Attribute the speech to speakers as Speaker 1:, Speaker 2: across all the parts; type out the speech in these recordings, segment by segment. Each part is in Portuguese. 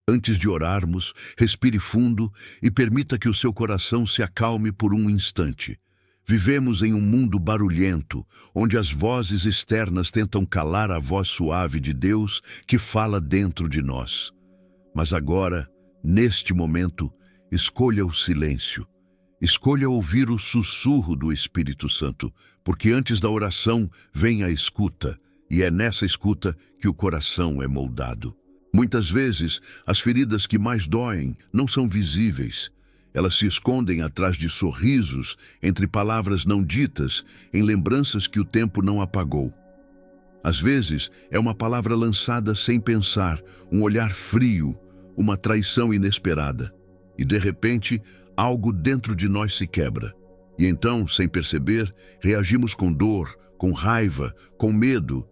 Speaker 1: Antes de orarmos, respire fundo e permita que o seu coração se acalme por um instante. Vivemos em um mundo barulhento, onde as vozes externas tentam calar a voz suave de Deus que fala dentro de nós. Mas agora, neste momento, escolha o silêncio. Escolha ouvir o sussurro do Espírito Santo, porque antes da oração vem a escuta, e é nessa escuta que o coração é moldado. Muitas vezes, as feridas que mais doem não são visíveis. Elas se escondem atrás de sorrisos, entre palavras não ditas, em lembranças que o tempo não apagou. Às vezes, é uma palavra lançada sem pensar, um olhar frio, uma traição inesperada. E, de repente, algo dentro de nós se quebra. E então, sem perceber, reagimos com dor, com raiva, com medo.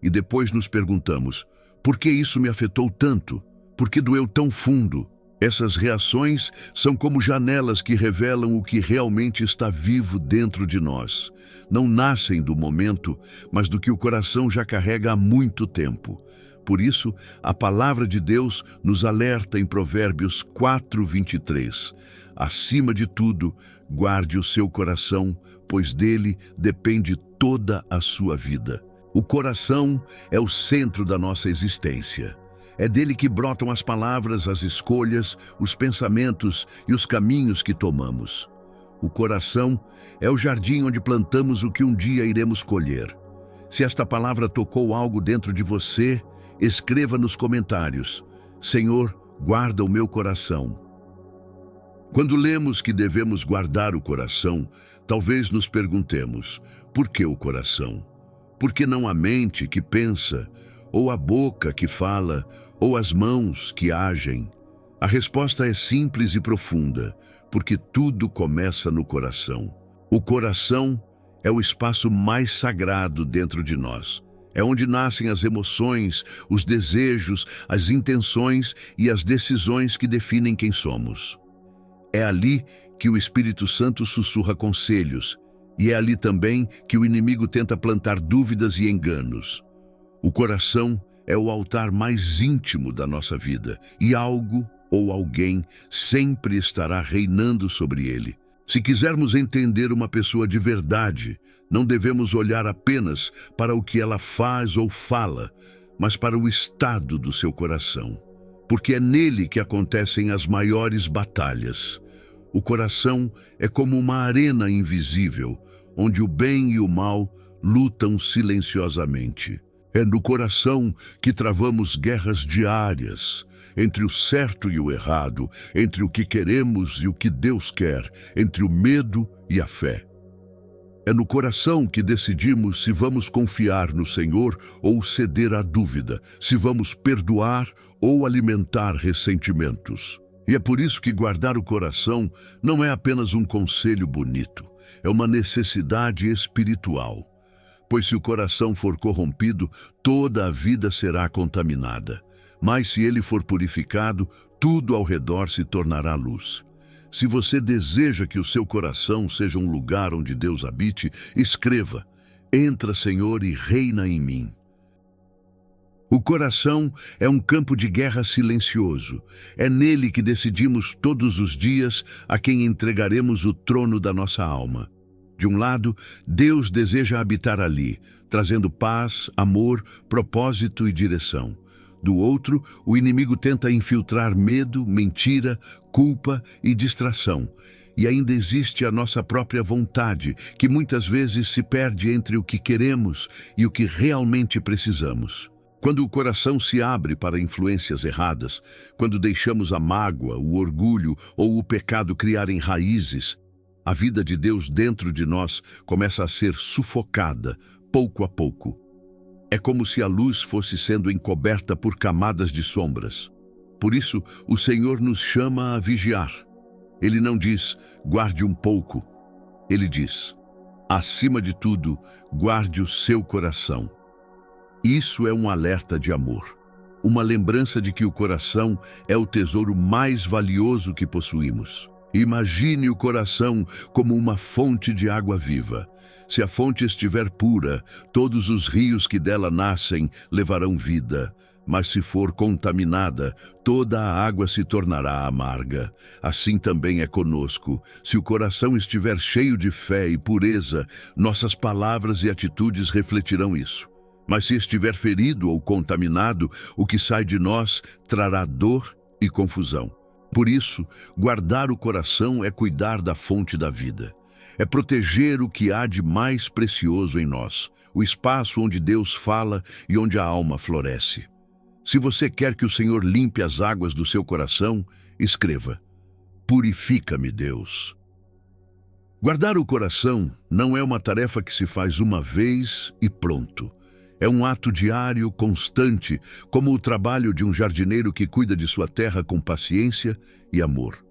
Speaker 1: E depois nos perguntamos, por que isso me afetou tanto? Por que doeu tão fundo? Essas reações são como janelas que revelam o que realmente está vivo dentro de nós. Não nascem do momento, mas do que o coração já carrega há muito tempo. Por isso, a palavra de Deus nos alerta em Provérbios 4:23. Acima de tudo, guarde o seu coração, pois dele depende toda a sua vida. O coração é o centro da nossa existência. É dele que brotam as palavras, as escolhas, os pensamentos e os caminhos que tomamos. O coração é o jardim onde plantamos o que um dia iremos colher. Se esta palavra tocou algo dentro de você, escreva nos comentários: Senhor, guarda o meu coração. Quando lemos que devemos guardar o coração, talvez nos perguntemos: por que o coração? Por que não a mente que pensa, ou a boca que fala, ou as mãos que agem? A resposta é simples e profunda, porque tudo começa no coração. O coração é o espaço mais sagrado dentro de nós. É onde nascem as emoções, os desejos, as intenções e as decisões que definem quem somos. É ali que o Espírito Santo sussurra conselhos, e é ali também que o inimigo tenta plantar dúvidas e enganos. O coração é o altar mais íntimo da nossa vida, e algo ou alguém sempre estará reinando sobre ele. Se quisermos entender uma pessoa de verdade, não devemos olhar apenas para o que ela faz ou fala, mas para o estado do seu coração, porque é nele que acontecem as maiores batalhas. O coração é como uma arena invisível, onde o bem e o mal lutam silenciosamente. É no coração que travamos guerras diárias, entre o certo e o errado, entre o que queremos e o que Deus quer, entre o medo e a fé. É no coração que decidimos se vamos confiar no Senhor ou ceder à dúvida, se vamos perdoar ou alimentar ressentimentos. E é por isso que guardar o coração não é apenas um conselho bonito, é uma necessidade espiritual. Pois se o coração for corrompido, toda a vida será contaminada. Mas se ele for purificado, tudo ao redor se tornará luz. Se você deseja que o seu coração seja um lugar onde Deus habite, escreva: Entra, Senhor, e reina em mim. O coração é um campo de guerra silencioso. É nele que decidimos todos os dias a quem entregaremos o trono da nossa alma. De um lado, Deus deseja habitar ali, trazendo paz, amor, propósito e direção. Do outro, o inimigo tenta infiltrar medo, mentira, culpa e distração. E ainda existe a nossa própria vontade, que muitas vezes se perde entre o que queremos e o que realmente precisamos. Quando o coração se abre para influências erradas, quando deixamos a mágoa, o orgulho ou o pecado criarem raízes, a vida de Deus dentro de nós começa a ser sufocada, pouco a pouco. É como se a luz fosse sendo encoberta por camadas de sombras. Por isso, o Senhor nos chama a vigiar. Ele não diz, guarde um pouco. Ele diz, acima de tudo, guarde o seu coração. Isso é um alerta de amor. Uma lembrança de que o coração é o tesouro mais valioso que possuímos. Imagine o coração como uma fonte de água viva. Se a fonte estiver pura, todos os rios que dela nascem levarão vida. Mas se for contaminada, toda a água se tornará amarga. Assim também é conosco. Se o coração estiver cheio de fé e pureza, nossas palavras e atitudes refletirão isso. Mas se estiver ferido ou contaminado, o que sai de nós trará dor e confusão. Por isso, guardar o coração é cuidar da fonte da vida. É proteger o que há de mais precioso em nós, o espaço onde Deus fala e onde a alma floresce. Se você quer que o Senhor limpe as águas do seu coração, escreva: Purifica-me, Deus. Guardar o coração não é uma tarefa que se faz uma vez e pronto. É um ato diário, constante, como o trabalho de um jardineiro que cuida de sua terra com paciência e amor.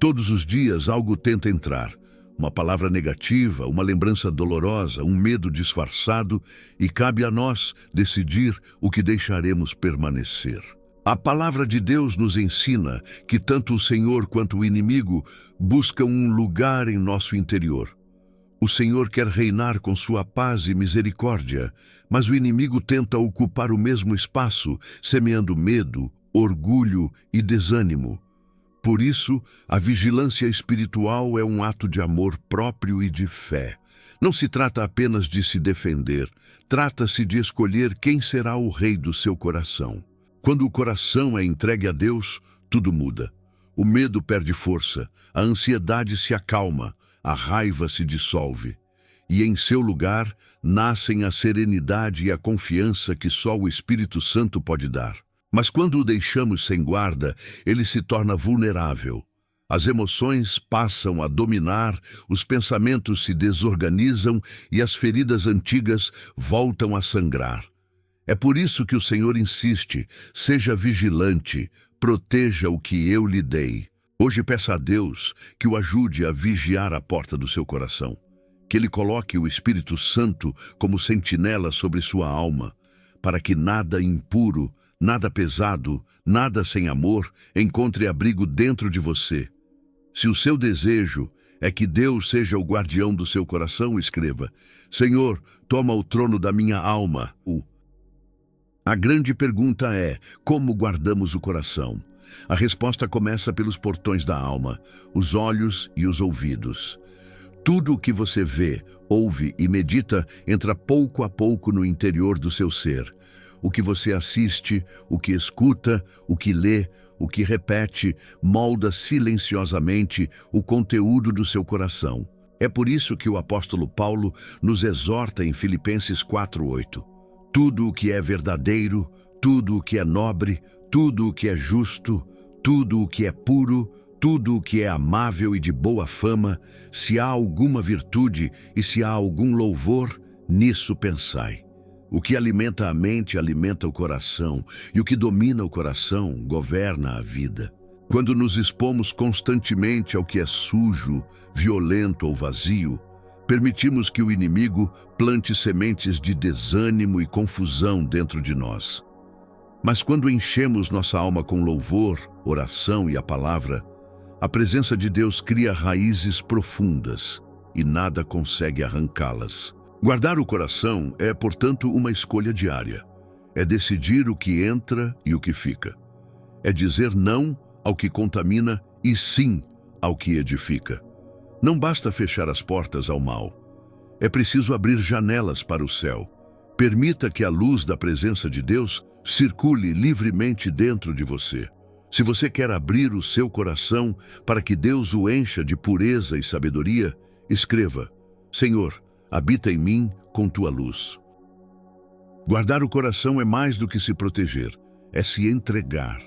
Speaker 1: Todos os dias algo tenta entrar. Uma palavra negativa, uma lembrança dolorosa, um medo disfarçado, e cabe a nós decidir o que deixaremos permanecer. A palavra de Deus nos ensina que tanto o Senhor quanto o inimigo buscam um lugar em nosso interior. O Senhor quer reinar com sua paz e misericórdia, mas o inimigo tenta ocupar o mesmo espaço, semeando medo, orgulho e desânimo. Por isso, a vigilância espiritual é um ato de amor próprio e de fé. Não se trata apenas de se defender, trata-se de escolher quem será o rei do seu coração. Quando o coração é entregue a Deus, tudo muda. O medo perde força, a ansiedade se acalma, a raiva se dissolve. E em seu lugar, nascem a serenidade e a confiança que só o Espírito Santo pode dar. Mas quando o deixamos sem guarda, ele se torna vulnerável. As emoções passam a dominar, os pensamentos se desorganizam e as feridas antigas voltam a sangrar. É por isso que o Senhor insiste: seja vigilante, proteja o que eu lhe dei. Hoje peça a Deus que o ajude a vigiar a porta do seu coração, que Ele coloque o Espírito Santo como sentinela sobre sua alma, para que nada impuro, nada pesado, nada sem amor encontre abrigo dentro de você. Se o seu desejo é que Deus seja o guardião do seu coração, escreva: Senhor, toma o trono da minha alma. A grande pergunta é: como guardamos o coração? A resposta começa pelos portões da alma, os olhos e os ouvidos. Tudo o que você vê, ouve e medita entra pouco a pouco no interior do seu ser. O que você assiste, o que escuta, o que lê, o que repete, molda silenciosamente o conteúdo do seu coração. É por isso que o apóstolo Paulo nos exorta em Filipenses 4:8. Tudo o que é verdadeiro, tudo o que é nobre, tudo o que é justo, tudo o que é puro, tudo o que é amável e de boa fama, se há alguma virtude e se há algum louvor, nisso pensai. O que alimenta a mente alimenta o coração, e o que domina o coração governa a vida. Quando nos expomos constantemente ao que é sujo, violento ou vazio, permitimos que o inimigo plante sementes de desânimo e confusão dentro de nós. Mas quando enchemos nossa alma com louvor, oração e a palavra, a presença de Deus cria raízes profundas e nada consegue arrancá-las. Guardar o coração é, portanto, uma escolha diária. É decidir o que entra e o que fica. É dizer não ao que contamina e sim ao que edifica. Não basta fechar as portas ao mal. É preciso abrir janelas para o céu. Permita que a luz da presença de Deus circule livremente dentro de você. Se você quer abrir o seu coração para que Deus o encha de pureza e sabedoria, escreva: Senhor, habita em mim com tua luz. Guardar o coração é mais do que se proteger, é se entregar.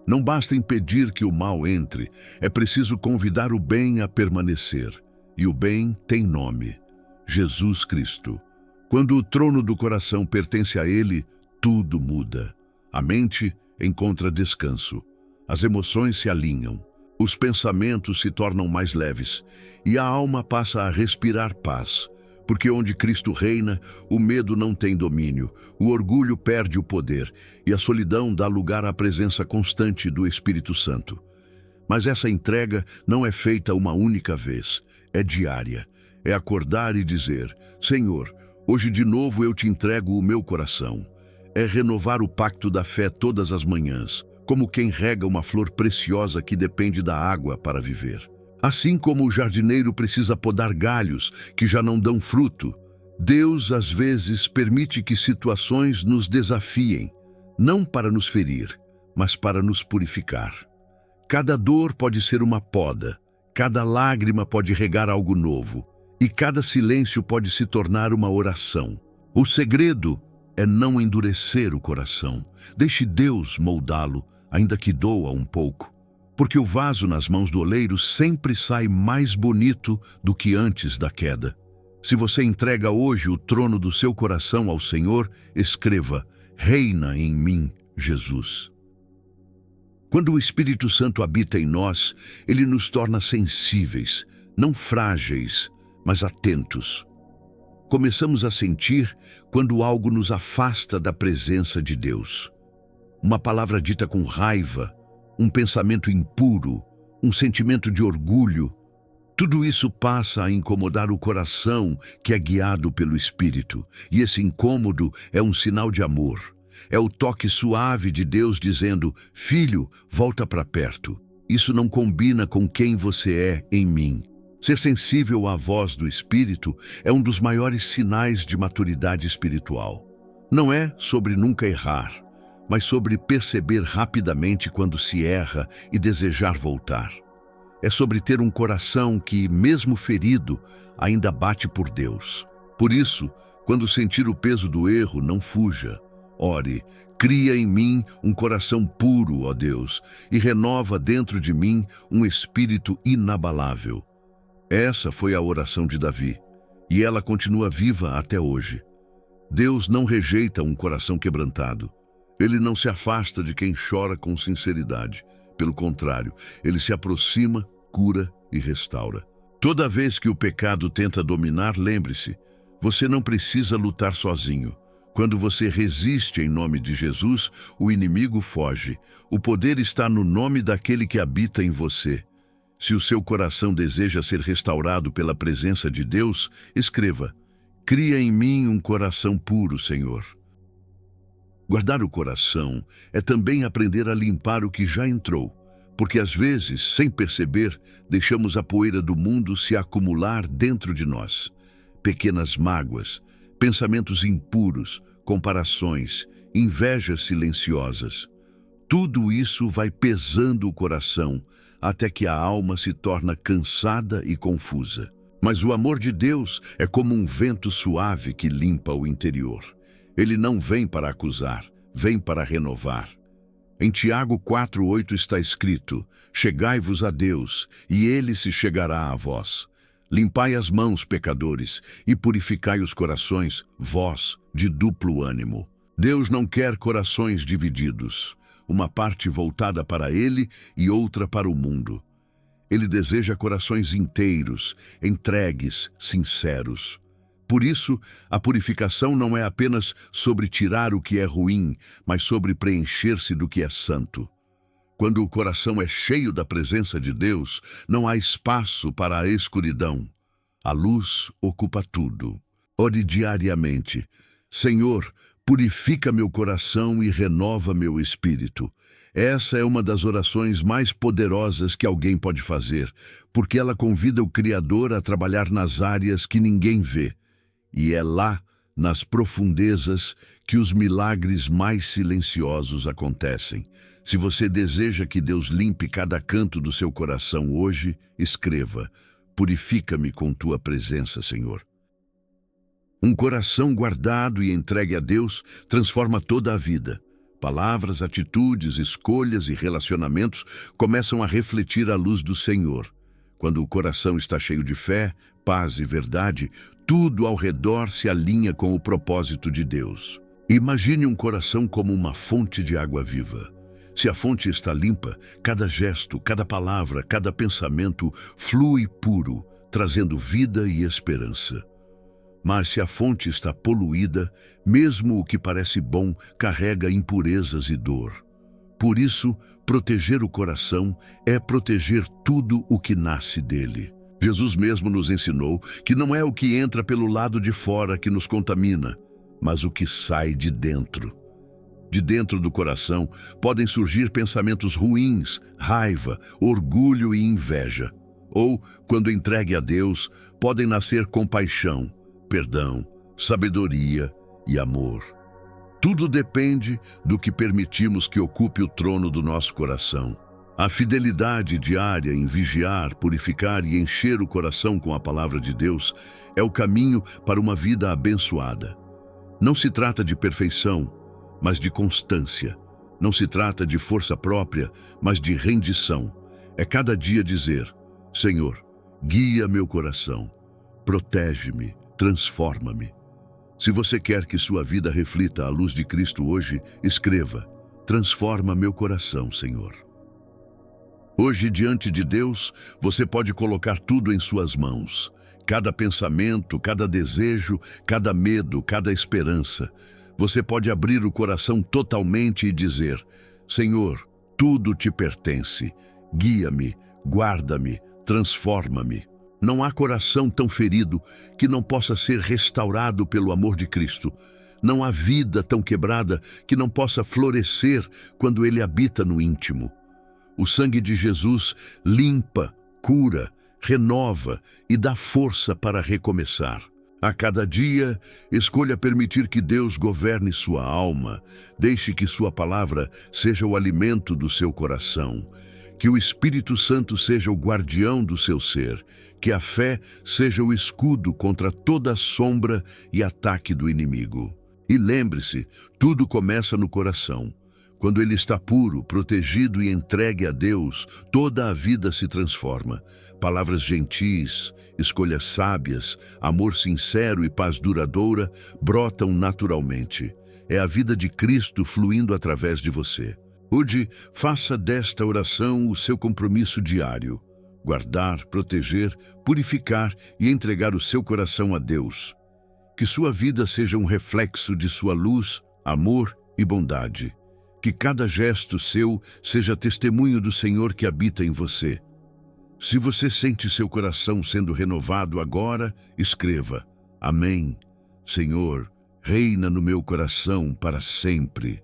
Speaker 1: Não basta impedir que o mal entre, é preciso convidar o bem a permanecer. E o bem tem nome: Jesus Cristo. Quando o trono do coração pertence a Ele, tudo muda. A mente encontra descanso. As emoções se alinham. Os pensamentos se tornam mais leves. E a alma passa a respirar paz. Porque onde Cristo reina, o medo não tem domínio, o orgulho perde o poder e a solidão dá lugar à presença constante do Espírito Santo. Mas essa entrega não é feita uma única vez, é diária. É acordar e dizer: Senhor, hoje de novo eu te entrego o meu coração. é renovar o pacto da fé todas as manhãs, como quem rega uma flor preciosa que depende da água para viver. Assim como o jardineiro precisa podar galhos que já não dão fruto, Deus às vezes permite que situações nos desafiem, não para nos ferir, mas para nos purificar. Cada dor pode ser uma poda, cada lágrima pode regar algo novo, e cada silêncio pode se tornar uma oração. O segredo é não endurecer o coração. Deixe Deus moldá-lo, ainda que doa um pouco, porque o vaso nas mãos do oleiro sempre sai mais bonito do que antes da queda. Se você entrega hoje o trono do seu coração ao Senhor, escreva: reina em mim, Jesus. Quando o Espírito Santo habita em nós, ele nos torna sensíveis, não frágeis, mas atentos. Começamos a sentir quando algo nos afasta da presença de Deus. Uma palavra dita com raiva, um pensamento impuro, um sentimento de orgulho. Tudo isso passa a incomodar o coração que é guiado pelo Espírito. E esse incômodo é um sinal de amor. É o toque suave de Deus dizendo: filho, volta para perto. Isso não combina com quem você é em mim. Ser sensível à voz do Espírito é um dos maiores sinais de maturidade espiritual. Não é sobre nunca errar, mas sobre perceber rapidamente quando se erra e desejar voltar. É sobre ter um coração que, mesmo ferido, ainda bate por Deus. Por isso, quando sentir o peso do erro, não fuja. Ore: cria em mim um coração puro, ó Deus, e renova dentro de mim um espírito inabalável. Essa foi a oração de Davi, e ela continua viva até hoje. Deus não rejeita um coração quebrantado. Ele não se afasta de quem chora com sinceridade. Pelo contrário, ele se aproxima, cura e restaura. Toda vez que o pecado tenta dominar, lembre-se, você não precisa lutar sozinho. Quando você resiste em nome de Jesus, o inimigo foge. O poder está no nome daquele que habita em você. Se o seu coração deseja ser restaurado pela presença de Deus, escreva: cria em mim um coração puro, Senhor. Guardar o coração é também aprender a limpar o que já entrou, porque às vezes, sem perceber, deixamos a poeira do mundo se acumular dentro de nós. Pequenas mágoas, pensamentos impuros, comparações, invejas silenciosas. Tudo isso vai pesando o coração até que a alma se torna cansada e confusa. Mas o amor de Deus é como um vento suave que limpa o interior. Ele não vem para acusar, vem para renovar. Em Tiago 4:8 está escrito: chegai-vos a Deus, e ele se chegará a vós. Limpai as mãos, pecadores, e purificai os corações, vós, de duplo ânimo. Deus não quer corações divididos, uma parte voltada para Ele e outra para o mundo. Ele deseja corações inteiros, entregues, sinceros. Por isso, a purificação não é apenas sobre tirar o que é ruim, mas sobre preencher-se do que é santo. Quando o coração é cheio da presença de Deus, não há espaço para a escuridão. A luz ocupa tudo. Ore diariamente: Senhor, purifica meu coração e renova meu espírito. Essa é uma das orações mais poderosas que alguém pode fazer, porque ela convida o Criador a trabalhar nas áreas que ninguém vê. E é lá, nas profundezas, que os milagres mais silenciosos acontecem. Se você deseja que Deus limpe cada canto do seu coração hoje, escreva: purifica-me com tua presença, Senhor. Um coração guardado e entregue a Deus transforma toda a vida. Palavras, atitudes, escolhas e relacionamentos começam a refletir a luz do Senhor. Quando o coração está cheio de fé, paz e verdade, tudo ao redor se alinha com o propósito de Deus. Imagine um coração como uma fonte de água viva. Se a fonte está limpa, cada gesto, cada palavra, cada pensamento flui puro, trazendo vida e esperança. Mas se a fonte está poluída, mesmo o que parece bom carrega impurezas e dor. Por isso, proteger o coração é proteger tudo o que nasce dele. Jesus mesmo nos ensinou que não é o que entra pelo lado de fora que nos contamina, mas o que sai de dentro. De dentro do coração podem surgir pensamentos ruins, raiva, orgulho e inveja. Ou, quando entregue a Deus, podem nascer compaixão, perdão, sabedoria e amor. Tudo depende do que permitimos que ocupe o trono do nosso coração. A fidelidade diária em vigiar, purificar e encher o coração com a palavra de Deus é o caminho para uma vida abençoada. Não se trata de perfeição, mas de constância. Não se trata de força própria, mas de rendição. É cada dia dizer: Senhor, guia meu coração, protege-me, transforma-me. Se você quer que sua vida reflita a luz de Cristo hoje, escreva: transforma meu coração, Senhor. Hoje, diante de Deus, você pode colocar tudo em suas mãos. Cada pensamento, cada desejo, cada medo, cada esperança. Você pode abrir o coração totalmente e dizer: Senhor, tudo te pertence. Guia-me, guarda-me, transforma-me. Não há coração tão ferido que não possa ser restaurado pelo amor de Cristo. Não há vida tão quebrada que não possa florescer quando Ele habita no íntimo. O sangue de Jesus limpa, cura, renova e dá força para recomeçar. A cada dia, escolha permitir que Deus governe sua alma. Deixe que sua palavra seja o alimento do seu coração. Que o Espírito Santo seja o guardião do seu ser. Que a fé seja o escudo contra toda sombra e ataque do inimigo. E lembre-se, tudo começa no coração. Quando ele está puro, protegido e entregue a Deus, toda a vida se transforma. Palavras gentis, escolhas sábias, amor sincero e paz duradoura brotam naturalmente. É a vida de Cristo fluindo através de você. Hoje, faça desta oração o seu compromisso diário. Guardar, proteger, purificar e entregar o seu coração a Deus. Que sua vida seja um reflexo de sua luz, amor e bondade. Que cada gesto seu seja testemunho do Senhor que habita em você. Se você sente seu coração sendo renovado agora, escreva: Amém. Senhor, reina no meu coração para sempre.